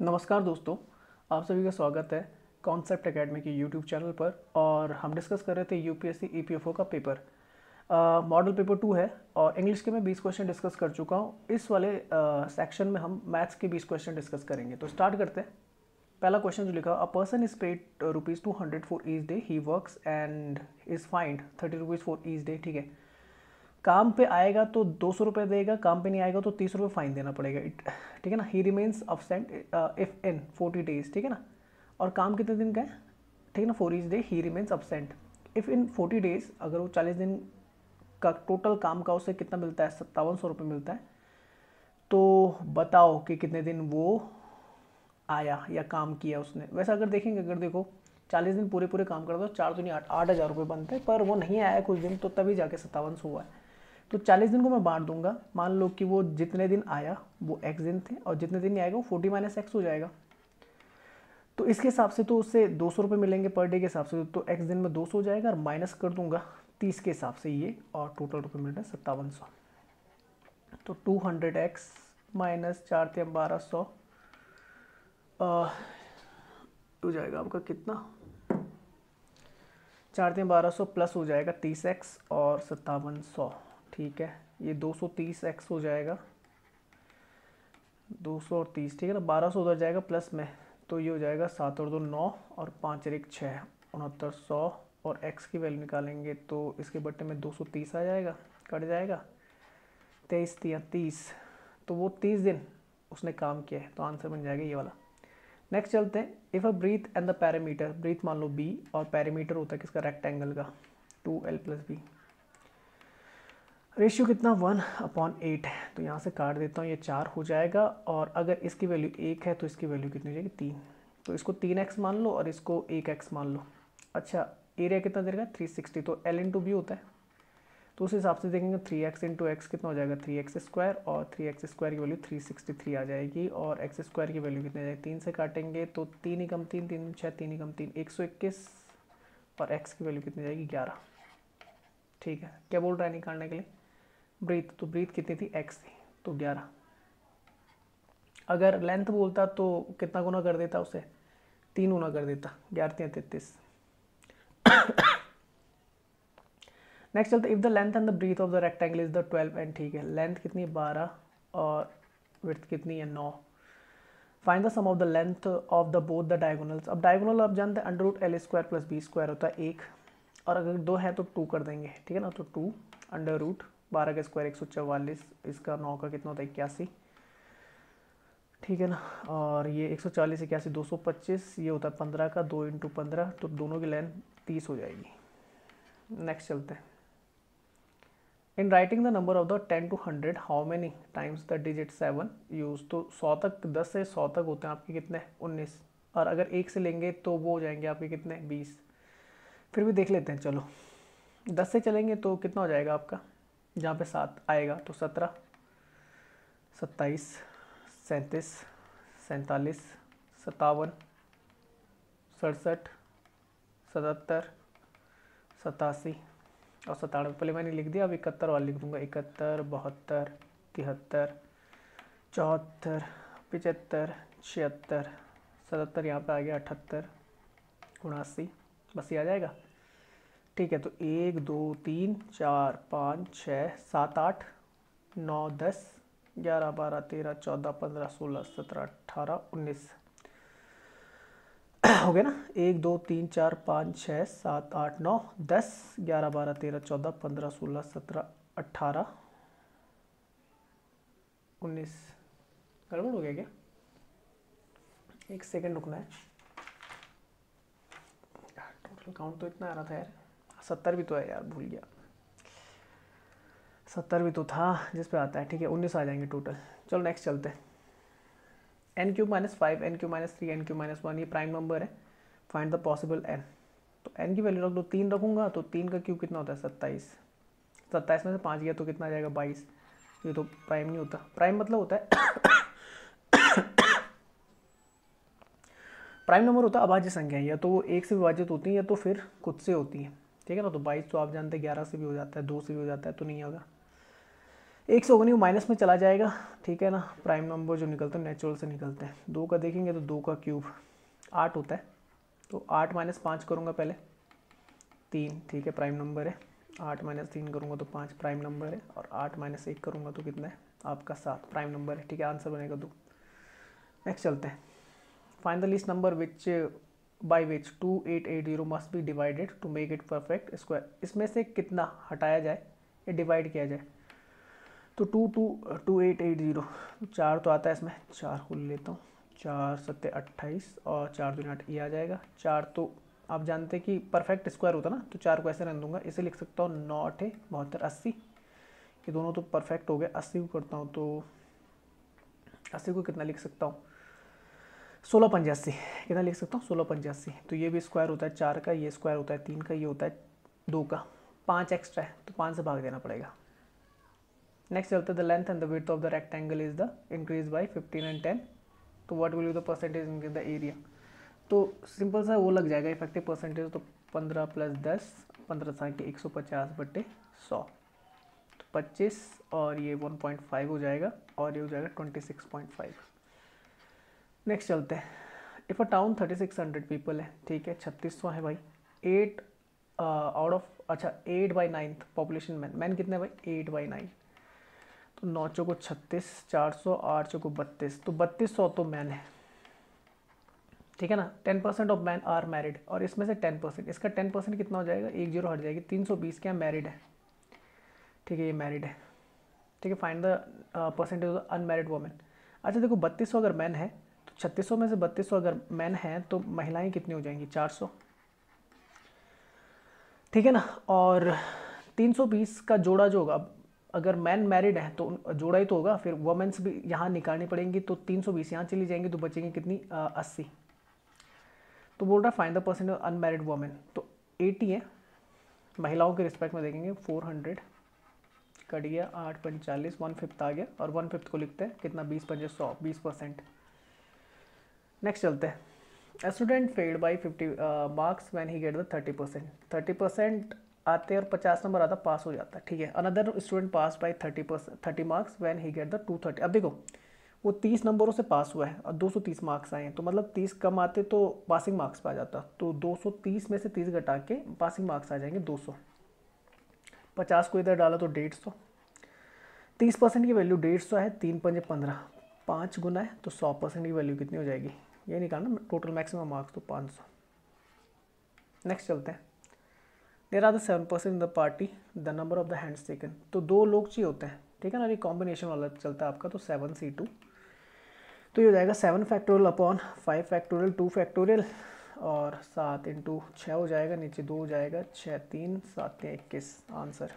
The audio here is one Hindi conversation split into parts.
नमस्कार दोस्तों, आप सभी का स्वागत है कॉन्सेप्ट एकेडमी के यूट्यूब चैनल पर। और हम डिस्कस कर रहे थे यूपीएससी ईपीएफओ का पेपर, मॉडल पेपर 2 है। और इंग्लिश के मैं 20 क्वेश्चन डिस्कस कर चुका हूँ। इस वाले सेक्शन में हम मैथ्स के 20 क्वेश्चन डिस्कस करेंगे। तो स्टार्ट करते हैं। पहला क्वेश्चन जो लिखा, a person is paid ₹200 for each day he works and is find ₹30 for each day. ठीक है, काम पे आएगा तो 200 रुपये देगा, काम पे नहीं आएगा तो 30 रुपये फाइन देना पड़ेगा। ठीक है ना। ही remains absent if in 40 days. ठीक है ना। और काम कितने दिन का है? ठीक है ना। For each day he remains absent if in 40 days. अगर वो 40 दिन का टोटल काम का उसे कितना मिलता है? 5700 रुपये मिलता है। तो बताओ कि कितने दिन वो आया या काम किया उसने। वैसे अगर देखेंगे, अगर देखो 40 दिन पूरे पूरे काम करता तो 4 दूनी 8,000 रुपये बनते हैं, पर वो नहीं आया कुछ दिन, तो तभी जाके 5700 हुआ है। तो 40 दिन को मैं बांट दूंगा। मान लो कि वो जितने दिन आया वो x दिन थे, और जितने दिन नहीं आएगा वो 40 - x हो जाएगा। तो इसके हिसाब से तो उससे 200 रुपये मिलेंगे पर डे के हिसाब से। तो x दिन में 200 हो जाएगा, और माइनस कर दूंगा 30 के हिसाब से ये, और टोटल रुपये मिल रहे हैं 5700। तो 200x माइनस 4 × 1200 हो जाएगा आपका कितना? 4 × 1200 प्लस हो जाएगा 30x और 5700। ठीक है, ये 230x हो जाएगा, 200 और 30। ठीक है ना। 1200 उधर जाएगा प्लस में, तो ये हो जाएगा 7 और 2 9 और 5 और 1 6, 6900। और x की वैल्यू निकालेंगे तो इसके बट्टे में 230 आ जाएगा, कट जाएगा 23 × 30। तो वो 30 दिन उसने काम किया है, तो आंसर बन जाएगा ये वाला। नेक्स्ट चलते हैं। If a breadth and the parameter, breadth मान लो b और पैरामीटर होता है किसका? रेक्टेंगल का, 2l + b। रेशियो कितना? 1/8 है। तो यहाँ से काट देता हूँ, ये 4 हो जाएगा। और अगर इसकी वैल्यू 1 है तो इसकी वैल्यू कितनी हो जाएगी? 3। तो इसको 3x मान लो और इसको 1x मान लो। अच्छा, एरिया कितना दे रहा है? 360। तो l × b होता है, तो उस हिसाब से देखेंगे 3x × x कितना हो जाएगा? 3x²। और 3x² की वैल्यू 363 आ जाएगी। और x² की वैल्यू कितनी आ जाएगी? 3 से काटेंगे तो 3 × 3 3 6 3 × 3 121। और x की वैल्यू कितनी जाएगी? 11। ठीक है, क्या बोल रहा है निकालने के लिए? ब्रीथ, तो ब्रीथ कितनी थी? x थी, तो 11। अगर लेंथ बोलता तो कितना गुना कर देता उसे? 3 गुना कर देता, 11 × 33। नेक्स्ट चलते, if the length and the breadth of the rectangle is the 12 and. ठीक है, लेंथ कितनी है? 12 और विड्थ कितनी है? 9। Find the sum of the length of the both the diagonals. अब डायगोनल आप जानते हैं √L² + B² होता है 1, और अगर 2 है तो 2 कर देंगे। ठीक है ना। तो 2 √12 का स्क्वायर 144, इसका 9 का कितना होता है? 81। ठीक है ना। और ये 140 81 225, ये होता है 15 का, 2 × 15, तो दोनों की लेंथ 30 हो जाएगी। नेक्स्ट चलते हैं। In writing the number of the 10 to 100 how many times the digit 7 use. तो 100 तक, 10 से 100 तक होते हैं आपके कितने? 19। और अगर 1 से लेंगे तो वो हो जाएंगे आपके कितने? 20। फिर भी देख लेते हैं, चलो 10 से चलेंगे तो कितना हो जाएगा आपका? जहाँ पे 7 आएगा तो 17, 27, 37, 47, 57, 67, 77, 87 और 97। पहले मैंने लिख दिया, अब 71 वाला लिख दूंगा। 71, 72, 73, 74, 75, 76, 77, यहाँ पे आ गया 78, 79, बस ये आ जाएगा। ठीक है, तो 1 2 3 4 5 6 7 8 9 10 11 12 13 14 15 16 17 18 19 हो गया ना। 1 2 3 4 5 6 7 8 9 10 11 12 13 14 15 16 17 18 19। गड़बड़ हो गया क्या? एक सेकंड रुकना है। टोटल काउंट तो इतना आ रहा था यार। 70 भी तो है यार, भूल गया। 70 भी तो था जिस पे आता है। ठीक है, 19 आ जाएंगे टोटल। चलो नेक्स्ट चलते हैं। n³ - 5 n³ - 3 n³ - 1 ये प्राइम नंबर है। Find the possible n। तो n की वैल्यू रख दो, 3 रखूंगा तो 3 का क्यूब कितना होता है? 27। 27 में से 5 गया तो कितना आ जाएगा? 22। ये तो प्राइम नहीं होता। प्राइम मतलब होता है प्राइम नंबर होता है अभाज्य संख्या, या तो वो 1 से विभाजित होती है या तो फिर खुद से होती है। ठीक है ना। तो 22 तो आप जानते हैं 11 से भी हो जाता है, 2 से भी हो जाता है, तो नहीं होगा। एक से होगा नहीं, वो माइनस में चला जाएगा, ठीक है ना। प्राइम नंबर जो निकलते हैं नेचुरल से निकलते हैं। 2 का देखेंगे तो 2 का क्यूब 8 होता है, तो 8 माइनस 5 करूँगा पहले, 3, ठीक है, प्राइम नंबर है। 8 माइनस 3 करूँगा तो 5 प्राइम नंबर है, और 8 माइनस 1 करूँगा तो कितना है आपका 7 प्राइम नंबर है, ठीक है, आंसर बनेगा 2। नेक्स्ट चलते हैं। Find the least number which by which 2880 must be divided to make it perfect square. इसमें से कितना हटाया जाए या डिवाइड किया जाए। तो 2880, 4 तो आता है इसमें, 4 को लेता हूँ, 4 सत्ते 28 और 4 दूनी 8, ये आ जाएगा। 4 तो आप जानते हैं कि परफेक्ट स्क्वायर होता ना, तो 4 को ऐसे रन दूंगा, इसे लिख सकता हूँ 9 8 72 80, ये दोनों तो परफेक्ट हो गए। 80 को करता हूँ तो 80 को कितना लिख सकता हूँ 16 85, कितना लिख सकता हूँ 16 85। तो ये भी स्क्वायर होता है 4 का, ये स्क्वायर होता है 3 का, ये होता है 2 का, 5 एक्स्ट्रा है तो 5 से भाग देना पड़ेगा। नेक्स्ट चलते हैं, the length and the width of the rectangle is the increase by 15 and 10, तो what will be the percentage in the area. तो सिंपल सा वो लग जाएगा इफेक्टिव परसेंटेज, तो 15 + 10, 15 साल के 150/100, तो 25 और ये 1.5 हो जाएगा, और ये हो जाएगा 26.5। नेक्स्ट चलते हैं, इफ़ अ टाउन 3600 पीपल है, ठीक है, 3600 है भाई, 8 आउट ऑफ, अच्छा 8/9 पॉपुलेशन मैन कितने भाई 8/9, तो 9 चौको 36, 400, 8 चौको 32, तो 3200 तो मैन है, ठीक है ना। 10% ऑफ मैन आर मैरिड, और इसमें से 10%, इसका 10% कितना हो जाएगा, 1 0 हट जाएगी, 320 क्या मैरिड है, ठीक है, ये मैरिड है, ठीक है। Find the percentage of unmarried women. अच्छा देखो 3200 अगर मैन है तो 3600 में से 3200 अगर मैन है तो महिलाएं कितनी हो जाएंगी 400, ठीक है ना। और 320 का जोड़ा जो होगा, अब अगर मैन मैरिड है तो जोड़ा ही तो होगा, फिर वुमेन्स भी यहाँ निकालनी पड़ेंगी, तो 320 यहाँ चली जाएंगी तो बचेंगी कितनी 80। तो बोल रहा है find the percent of unmarried women, तो 80 है, महिलाओं के रिस्पेक्ट में देखेंगे 400 कट गया, 8 45, 1/5 आ गया, और 1/5 को लिखते हैं कितना 20 5 100, 20%। नेक्स्ट चलते हैं, A student failed by 50 marks when he get the 30%। 30% आते हैं और 50 नंबर आता पास हो जाता है, ठीक है। Another student pass by 30 marks when he get the 230। अब देखो वो 30 नंबरों से पास हुआ है और 230 मार्क्स आए हैं, तो मतलब 30 कम आते तो पासिंग मार्क्स पे आ जाता, तो 230 में से 30 घटा के पासिंग मार्क्स आ जाएंगे 200। 50 को इधर डाला तो 150, 30% की वैल्यू 150 है, 3 पंजे 15, 5 गुना है, तो 100% की वैल्यू कितनी हो जाएगी, ये निकालना टोटल मैक्सिमम मार्क्स, तो 500। नेक्स्ट चलते हैं, there are the 7% in the party, the number of the hands taken. तो 2 लोग चाहिए होते हैं, ठीक है ना, ये कॉम्बिनेशन वाला चलता है आपका, तो 7C2, तो ये हो जाएगा 7 फैक्टोरियल अपॉन 5 फैक्टोरियल 2 फैक्टोरियल, और 7 × 6 हो जाएगा, नीचे 2 हो जाएगा, 6 3 7 21 आंसर।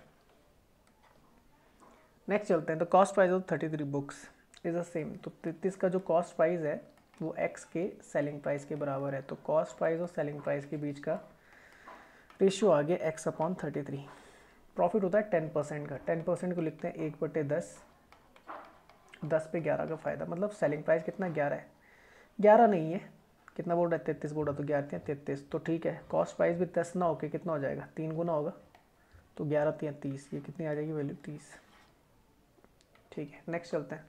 नेक्स्ट चलते हैं, the cost price of 33 books is the same. तो 33 का जो कॉस्ट प्राइस है वो x के सेलिंग प्राइस के बराबर है, तो कॉस्ट प्राइस और सेलिंग प्राइस के बीच का रेशियो आ गया x/33। प्रॉफिट होता है 10% का, 10% को लिखते हैं 1/10, 10 पे 11 का फ़ायदा, मतलब सेलिंग प्राइस कितना 11 है, 11 नहीं है, कितना बोल रहा है 33 बोल रहा, तो 11 33, तो ठीक है। कॉस्ट प्राइस भी 10 ना होके कितना हो जाएगा 3 गुना होगा, तो 11 3 30, ये कितनी आ जाएगी वैल्यू 30, ठीक है। नेक्स्ट चलते हैं,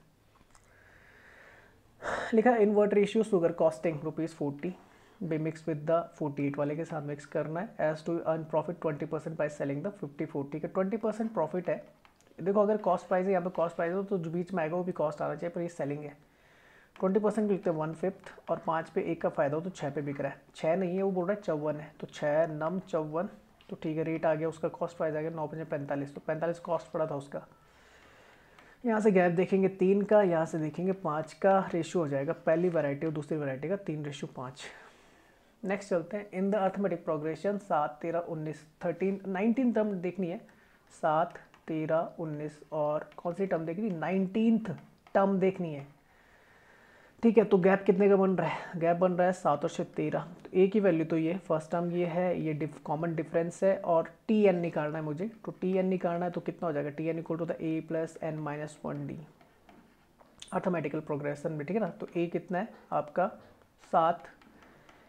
लिखा in what ratio sugar costing ₹40 be mix with the 48 वाले के साथ मिक्स करना है, as to earn profit 20% by selling the 54, ठीक है। 20% प्रॉफिट है, देखो अगर कॉस्ट प्राइस है यहाँ पे कॉस्ट प्राइस हो तो जो बीच में आएगा वो भी कॉस्ट आना चाहिए, पर ये सेलिंग है। 20% लिखते हैं 1/5, और 5 पे 1 का फ़ायदा हो तो 6 पे बिक रहा है, 6 नहीं है वो बोल रहा है 54 है, तो 6 नम 54, तो ठीक है। रेट आ गया उसका, कॉस्ट प्राइस आ गया 9 × 45, तो 45 कॉस्ट पड़ा था उसका। यहाँ से गैप देखेंगे 3 का, यहाँ से देखेंगे 5 का, रेशियो हो जाएगा पहली वैरायटी और दूसरी वैरायटी का 3:5। नेक्स्ट चलते हैं, in the arithmetic progression 7 13 19 13 19 term देखनी है, 7 13 19, और कौन सी टर्म देखनी, 19th टर्म देखनी है, ठीक है। तो गैप कितने का बन रहा है, गैप बन रहा है 7 और 6 13, तो ए की वैल्यू तो ये फर्स्ट टर्म ये है, ये कॉमन डिफरेंस है, और टी एन निकालना है मुझे, तो टी एन निकालना है तो कितना हो जाएगा, T N equal to the A + n-1d arithmetical progression में, ठीक है ना। तो ए कितना है आपका 7,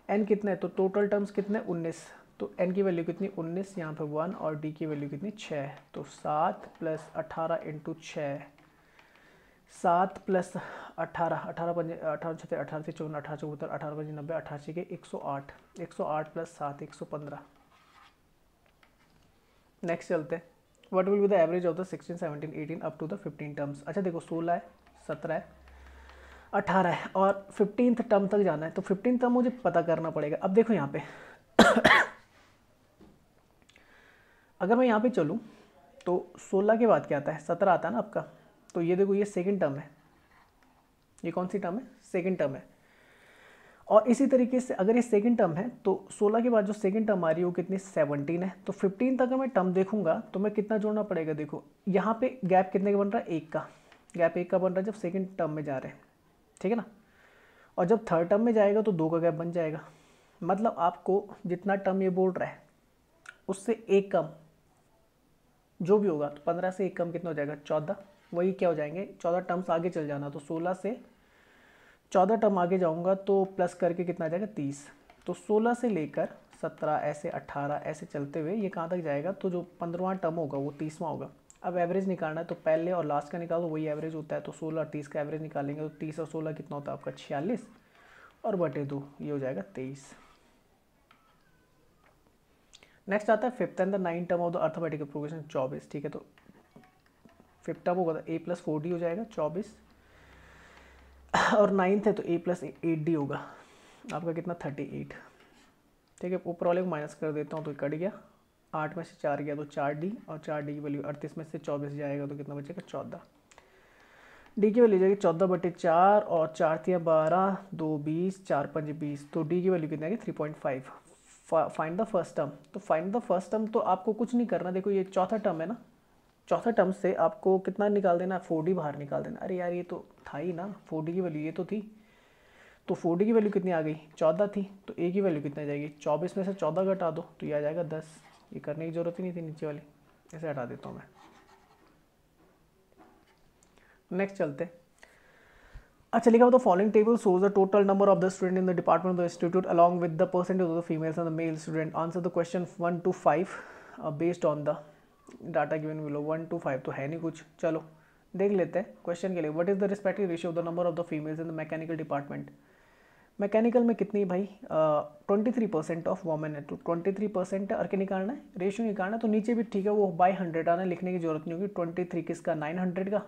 एन कितना है, तो टोटल टर्म्स कितने 19, तो n की वैल्यू कितनी 19, यहाँ पे 1 और d की वैल्यू कितनी 6। तो 7 + 18 × 6, 7 + 18, 18 पंजे 18 छते 18 से 54, 18 चौहत्तर, 18 पंजे 90, 88 के 108, 108 + 7 115। नेक्स्ट चलते हैं, what will be the average of the 16, 17, 18 up to the 15 terms. अच्छा देखो 16 है, 17 है, 18 है और 15th टर्म तक जाना है। तो 15 टर्म मुझे पता करना पड़ेगा। अब देखो यहाँ पे अगर मैं यहाँ पे चलूँ तो 16 के बाद क्या आता है, 17 आता है ना आपका। तो ये देखो ये सेकंड टर्म है, ये कौन सी टर्म है, सेकंड टर्म है। और इसी तरीके से अगर ये सेकंड टर्म है तो 16 के बाद जो सेकंड टर्म आ रही है वो कितनी 17 है। तो 15 तक अगर मैं टर्म देखूंगा तो मैं कितना जोड़ना पड़ेगा, देखो यहाँ पे गैप कितने का बन रहा है, 1 का। गैप 1 का बन रहा है जब सेकंड टर्म में जा रहे हैं, ठीक है ना। और जब थर्ड टर्म में जाएगा तो 2 का गैप बन जाएगा। मतलब आपको जितना टर्म ये बोल रहा है उससे एक कम जो भी होगा, तो 15 से एक कम कितना हो जाएगा 14। वही क्या हो जाएंगे 14 टर्म्स आगे चल जाना। तो 16 से 14 टर्म आगे जाऊंगा तो प्लस करके कितना आ जाएगा 30। तो 16 से लेकर 17 ऐसे 18 ऐसे चलते हुए ये कहाँ तक जाएगा, तो जो 15वां टर्म होगा वो 30वां होगा। अब एवरेज निकालना है तो पहले और लास्ट का निकालो, वही एवरेज होता है। तो 16 और 30 का एवरेज निकालेंगे तो 30 और 16 कितना होता है आपका 46 और बटे 2, ये हो जाएगा 23। नेक्स्ट आता है fifth and the 9th term of the arithmetical progression 24, ठीक है। तो फिफ्थ टर्म होगा तो a + 4d हो जाएगा 24 और 9th है तो a + 8d होगा आपका कितना 38, ठीक है। ऊपर वाले को माइनस कर देता हूँ तो कट गया, 8 में से 4 गया तो 4d और 4d की वैल्यू 38 में से 24 जाएगा तो कितना बचेगा 14। डी की वैल्यू जाएगी 14/4 और 4 × 12, 2 20, 4 × 5 20। तो डी की वैल्यू कितनी आएगी 3.5। Find the first term. तो फाइंड द फर्स्ट टर्म तो आपको कुछ नहीं करना, देखो ये चौथा टर्म है ना, चौथा टर्म से आपको कितना निकाल देना, 4d बाहर निकाल देना। अरे यार ये तो था ही ना, 4d की वैल्यू ये तो थी। तो 4d की वैल्यू कितनी आ गई 14 थी, तो a की वैल्यू कितनी आ जाएगी 24 में से 14 घटा दो तो ये आ जाएगा 10। ये करने की जरूरत ही नहीं थी नीचे वाली, ऐसे हटा देता हूँ मैं। नेक्स्ट चलते। अच्छा लिखा हुआ the following table shows the total number of the student in the department of the institute along with the percentage of the females and the male student. Answer the question 1 to 5 based on the data given below. 1 to 5 तो है नहीं कुछ, चलो देख लेते हैं क्वेश्चन के लिए। What is the respective ratio of the number of the females in the mechanical department. Mechanical में कितनी भाई 23% ऑफ वोमेन है, तो 23% है। और क्या निकालना है, रेशियो निकालना है। तो नीचे भी ठीक है वो बाई 100 आना, लिखने की जरूरत नहीं होगी। 23 किसका 900 का।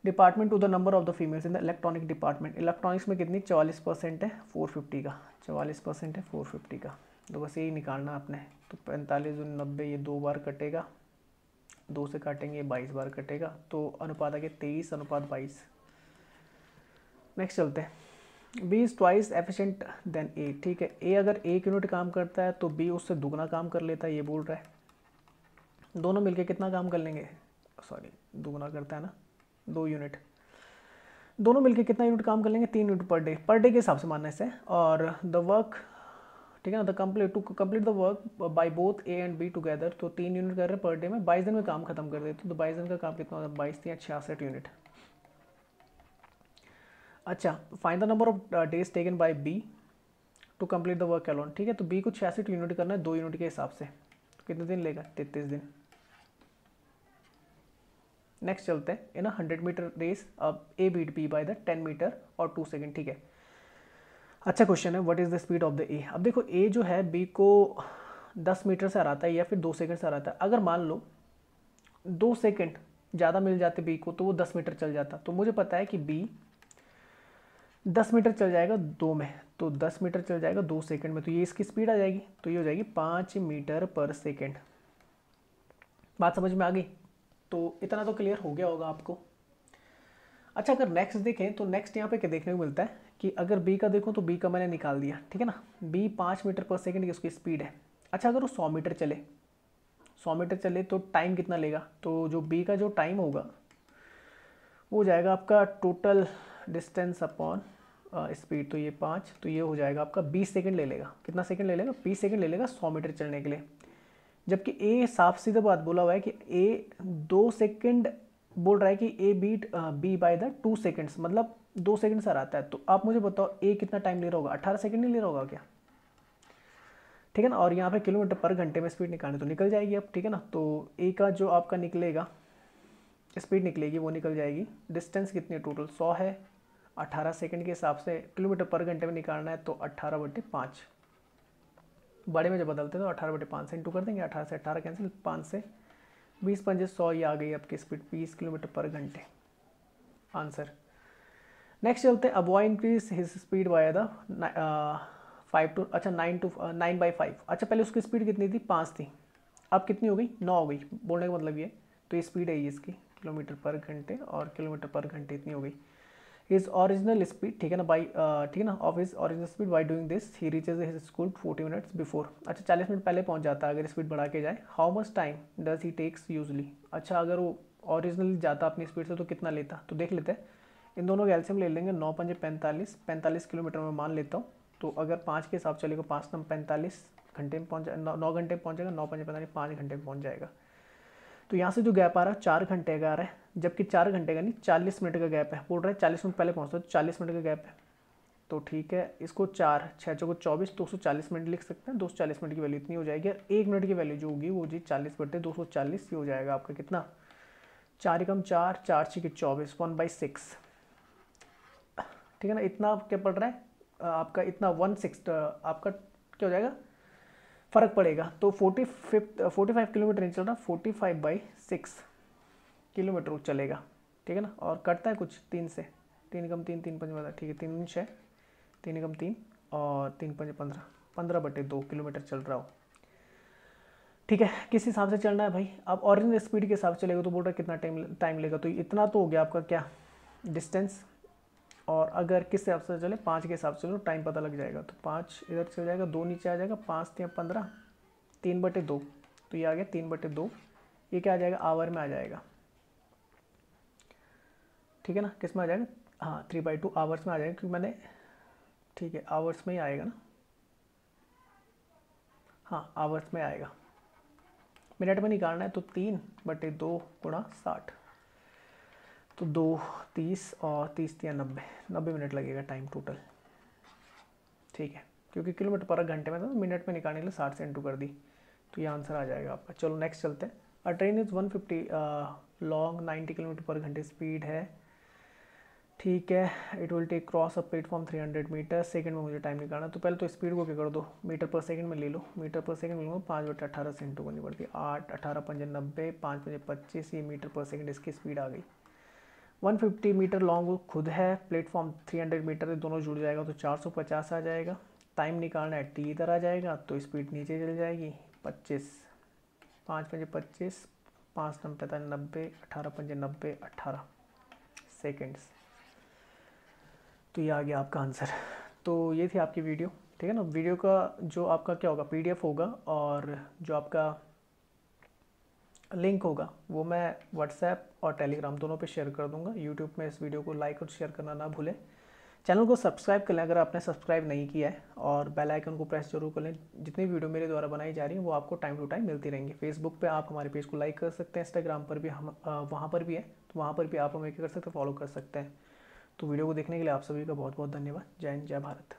Department to the number of the females in the electronic department. Electronics में कितनी 44% है 450 का, 44% है 450 का। तो बस यही निकालना आपने। तो 45 × 90 ये 2 बार कटेगा, 2 से काटेंगे 22 बार कटेगा। तो अनुपात आ गया 23:22। नेक्स्ट चलते हैं। B is twice efficient than A, ठीक है। ए अगर 1 यूनिट काम करता है तो बी उससे दुगना काम कर लेता है, ये बोल रहा है। दोनों मिलके कितना काम कर लेंगे, सॉरी दुगना करता है ना 2 यूनिट, दोनों मिलके कितना यूनिट काम कर लेंगे 3 यूनिट पर डे के हिसाब से मानने से। और द वर्क, ठीक है ना, the two complete the work by both A and be together. तो 3 यूनिट कर रहे हैं पर डे में, 22 दिन में काम खत्म कर देते। तो 22 दिन का काम कितना होता है 22 या 66 यूनिट। अच्छा find the number of days taken by B to complete the work alone, ठीक है। तो बी को 66 यूनिट करना है 2 यूनिट के हिसाब से, तो कितने दिन लेगा 33 दिन। नेक्स्ट चलते हैं। इन 100 मीटर रेस अब A beat B by the 10 meter और 2 सेकेंड, ठीक है। अच्छा क्वेश्चन है what is the speed of the A. अब देखो ए जो है बी को 10 मीटर से हराता है या फिर 2 सेकंड से हराता है। अगर मान लो 2 सेकंड ज़्यादा मिल जाते बी को तो वो 10 मीटर चल जाता। तो मुझे पता है कि बी 10 मीटर चल जाएगा 2 में, तो 10 मीटर चल जाएगा 2 सेकंड में। तो ये इसकी स्पीड आ जाएगी, तो ये हो जाएगी 5 मीटर पर सेकेंड। बात समझ में आ गई। तो इतना तो क्लियर हो गया होगा आपको। अच्छा अगर नेक्स्ट देखें तो नेक्स्ट यहाँ पे क्या देखने को मिलता है कि अगर बी का देखो तो बी का मैंने निकाल दिया, ठीक है ना। बी 5 मीटर पर सेकेंड की उसकी स्पीड है। अच्छा अगर वो 100 मीटर चले, 100 मीटर चले तो टाइम कितना लेगा, तो जो बी का जो टाइम होगा वो हो जाएगा आपका टोटल डिस्टेंस अपॉन स्पीड। तो ये 5, तो ये हो जाएगा आपका 20 सेकंड ले लेगा। कितना सेकंड ले लेगा 20 सेकंड ले लेगा 100 मीटर चलने के लिए। जबकि ए साफ सीधा बात बोला हुआ है कि ए 2 सेकंड बोल रहा है कि A beat B by the 2 seconds, मतलब 2 सेकंड से आता है। तो आप मुझे बताओ ए कितना टाइम ले रहा होगा 18 सेकंड नहीं ले रहा होगा क्या। ठीक है ना। और यहाँ पे किलोमीटर पर घंटे में स्पीड निकालनी तो निकल जाएगी अब, ठीक है ना। तो ए का जो आपका निकलेगा स्पीड निकलेगी वो निकल जाएगी। डिस्टेंस कितनी है टोटल 100 है, 18 सेकंड के हिसाब से किलोमीटर पर घंटे में निकालना है तो 18/5 बड़े में जब बदलते हैं तो 18/5 से इंटू कर देंगे। 18 से 18 कैंसिल, 5 से 20 पंजे 100, ये आ गई आपकी स्पीड 20 किलोमीटर पर घंटे आंसर। नेक्स्ट चलते हैं, अब Y increase his speed by the 9/5। अच्छा पहले उसकी स्पीड कितनी थी 5 थी, अब कितनी हो गई 9 हो गई। बोलने का मतलब ये, तो ये स्पीड है इसकी किलोमीटर पर घंटे, और किलोमीटर पर घंटे इतनी हो गई। हिज ओरिजिनल स्पीड, ठीक है ना, बाई ठीक है ना, of his original speed by doing this he reaches his school 40 minutes before. अच्छा 40 मिनट पहले पहुंच जाता है अगर स्पीड बढ़ा के जाए। How much time does he takes usually. अच्छा अगर वो ओरिजिनल जाता अपनी स्पीड से तो कितना लेता, तो देख लेते हैं। इन दोनों के एलसीएम ले लेंगे। 9 पंजे 45, 45 किलोमीटर में मान लेता हूँ। तो अगर 5 के हिसाब चलेगा 5 9 45 घंटे में पहुँच 9 घंटे में पहुँच जाएगा। 9 पंजे 45 5 घंटे में पहुँच जाएगा। तो यहाँ से जो गैप आ रहा है 4 घंटे का आ रहा है, जबकि 4 घंटे का नहीं 40 मिनट का गैप है। बोल रहा है 40 मिनट पहले पहुँचता है तो 40 मिनट का गैप है। तो ठीक है, इसको 4 6 चौको 24 240 मिनट लिख सकते हैं। 240 मिनट की वैल्यू इतनी हो जाएगी। और 1 मिनट की वैल्यू जो होगी वो जी 40/240 ये हो जाएगा आपका कितना, 4 एकम 4 4 6 24 1/6, ठीक है ना। इतना क्या पड़ रहा है आपका, इतना 1/6 आपका क्या हो जाएगा, फ़र्क पड़ेगा। तो 45 किलोमीटर नहीं चल रहा, 45/6 किलोमीटर चलेगा, ठीक है ना। और कटता है कुछ 3 से, 3 एकम 3 3 पंजे 15, ठीक है 3 6 3 एकम 3 और 3 पंजे 15, 15/2 किलोमीटर चल रहा हो, ठीक है। किस हिसाब से चलना है भाई, अब ओरिजिनल स्पीड के हिसाब से चलेगा तो बोल रहा है कितना टाइम लेगा। तो इतना तो हो गया आपका क्या डिस्टेंस। और अगर किस हिसाब से चले 5 के हिसाब से चलो टाइम पता लग जाएगा। तो 5 इधर से हो जाएगा, 2 नीचे आ जाएगा, 5 3 15, 3/2, तो ये आ गया 3/2। ये क्या आ जाएगा आवर में आ जाएगा, ठीक है ना। किस में आ जाएगा, हाँ 3/2 आवर्स में आ जाएगा, क्योंकि मैंने, ठीक है आवर्स में ही आएगा ना, हाँ आवर्स में आएगा। मिनट में निकालना है तो 3/2 गुणा 60, तो 2 30 और 30 3 90 मिनट लगेगा टाइम टोटल, ठीक है। क्योंकि किलोमीटर पर घंटे में था तो मिनट में निकालने के लिए 60 से इंटू कर दी, तो ये आंसर आ जाएगा आपका। चलो नेक्स्ट चलते हैं। A train is 150 long 90 kilometre पर घंटे स्पीड है, ठीक है। It will take cross a platform 300 metre, second में मुझे टाइम निकालना। तो पहले तो स्पीड को क्या कर दो, मीटर पर सेकंड में ले लो। मीटर पर सेकंड में लूँगा 5/18 से इंटू करनी पड़ती है। 8 18 पंजे 90, 5 पंजे 25, ये मीटर पर सेकंड इसकी स्पीड आ गई। 150 मीटर लॉन्ग खुद है, प्लेटफॉर्म 300 मीटर, दोनों जुड़ जाएगा तो 450 आ जाएगा। टाइम निकालना है, टी इधर आ जाएगा तो स्पीड नीचे चल जाएगी 25, 5 पंजे 25, 5 9 45 90, 18 पंजे 90, 18 सेकेंड्स। तो ये आ गया आपका आंसर। तो ये थी आपकी वीडियो, ठीक है ना। वीडियो का जो आपका क्या होगा पीडीएफ होगा, और जो आपका लिंक होगा वो मैं व्हाट्सएप और टेलीग्राम दोनों पे शेयर कर दूंगा। यूट्यूब में इस वीडियो को लाइक और शेयर करना ना भूलें। चैनल को सब्सक्राइब कर लें अगर आपने सब्सक्राइब नहीं किया है, और बेल आइकन को प्रेस जरूर कर लें। जितनी वीडियो मेरे द्वारा बनाई जा रही है वो आपको टाइम टू टाइम मिलती रहेंगी। फेसबुक पे आप हमारे पेज को लाइक कर सकते हैं, इंस्टाग्राम पर भी हम वहाँ पर भी है, तो वहाँ पर भी आप हमें क्या कर सकते हैं, फॉलो कर सकते हैं। तो वीडियो को देखने के लिए आप सभी का बहुत बहुत धन्यवाद। जय हिंद, जय भारत।